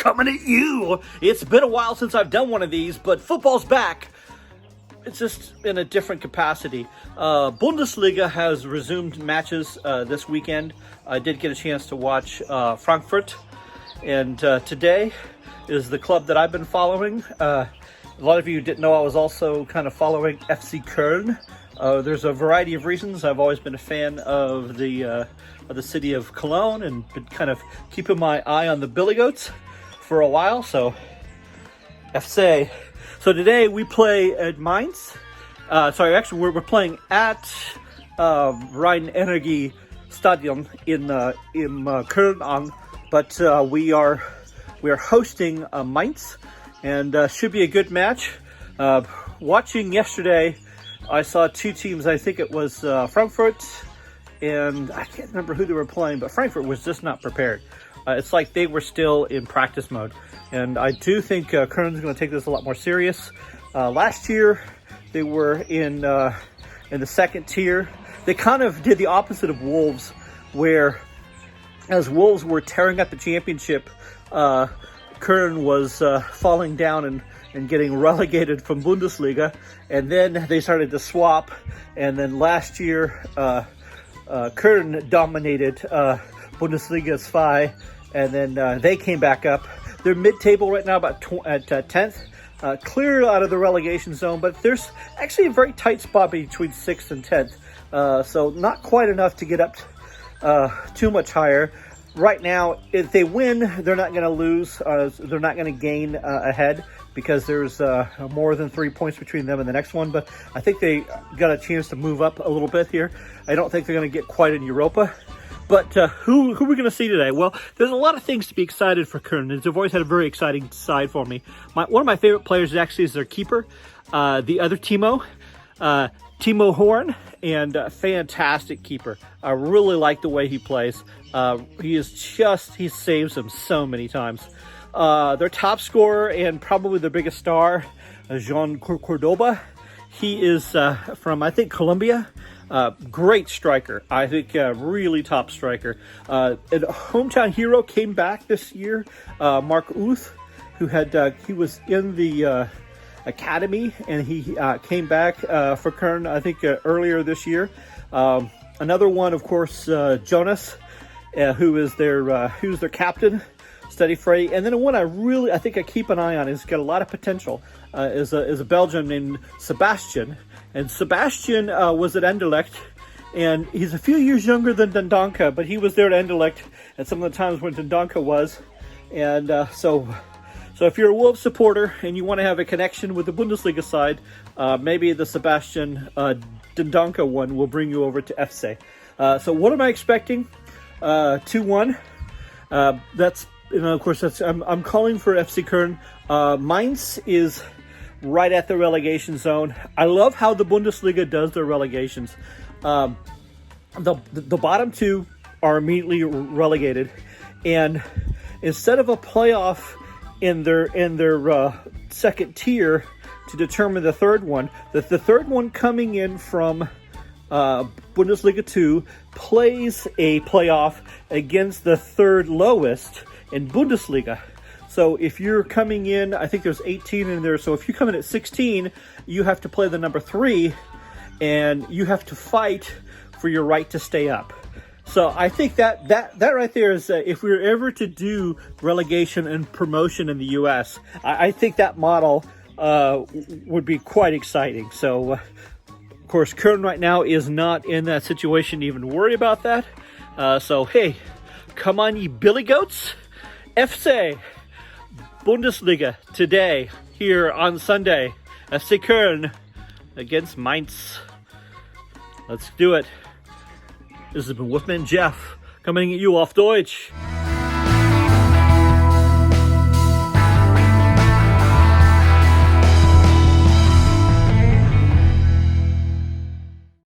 coming at you. It's been a while since I've done one of these, but football's back. It's just in a different capacity. Bundesliga has resumed matches this weekend. I did get a chance to watch Frankfurt, and today is the club that I've been following. A lot of you didn't know I was also kind of following FC Köln. There's a variety of reasons. I've always been a fan of the city of Cologne and been kind of keeping my eye on the Billy Goats for a while. So, FC. So today we play at Mainz. Actually we're playing at Rhein Energie Stadion in Köln, but we are hosting Mainz, and should be a good match. Watching yesterday, I saw two teams. I think it was Frankfurt, and I can't remember who they were playing, but Frankfurt was just not prepared. It's like they were still in practice mode. And I do think Köln's going to take this a lot more serious. Last year, they were in the second tier. They kind of did the opposite of Wolves, where as Wolves were tearing up the championship, Köln was falling down and getting relegated from Bundesliga. And then they started to swap. And then last year, Köln dominated Bundesliga's 5, and then they came back up. They're mid-table right now, about at 10th, clear out of the relegation zone, but there's actually a very tight spot between 6th and 10th, so not quite enough to get up too much higher. Right now, if they win, they're not going to lose. They're not going to gain ahead, because there's more than 3 points between them and the next one. But I think they got a chance to move up a little bit here. I don't think they're going to get quite in Europa. But who are we going to see today? Well, there's a lot of things to be excited for Köln. They've always had a very exciting side for me. One of my favorite players actually is their keeper, the other Timo Horn, and fantastic keeper. I really like the way he plays. He saves them so many times. Their top scorer and probably their biggest star, Jean Cordoba. He is from, I think, Colombia. Great striker. I think really top striker. A hometown hero came back this year, Mark Uth, he was in the academy, and he came back for Köln, I think, earlier this year. Another one, of course, Jonas, who's their captain, Steady Freddy. And then one I think I keep an eye on, has got a lot of potential, is a Belgian named Sebastian. And Sebastian was at Anderlecht, and he's a few years younger than Dendonka, but he was there at Anderlecht at some of the times when Dendonka was. And so if you're a Wolves supporter and you want to have a connection with the Bundesliga side, maybe the Sebastian Dendonka one will bring you over to FC. So what am I expecting? 2-1. Of course, I'm calling for FC Köln. Mainz is right at the relegation zone. I love how the Bundesliga does their relegations. The bottom two are immediately relegated, and instead of a playoff in their second tier to determine the third one, the third one coming in from Bundesliga 2 plays a playoff against the third lowest in Bundesliga. So if you're coming in, I think there's 18 in there. So if you come in at 16, you have to play the number 3, and you have to fight for your right to stay up. So I think that right there is, if we were ever to do relegation and promotion in the U.S., I think that model would be quite exciting. So, of course, Köln right now is not in that situation to even worry about that. So, hey, come on, ye Billy Goats. FC Bundesliga today, here on Sunday. FC Köln against Mainz. Let's do it. This has been Wolfman Jeff, coming at you off Deutsch.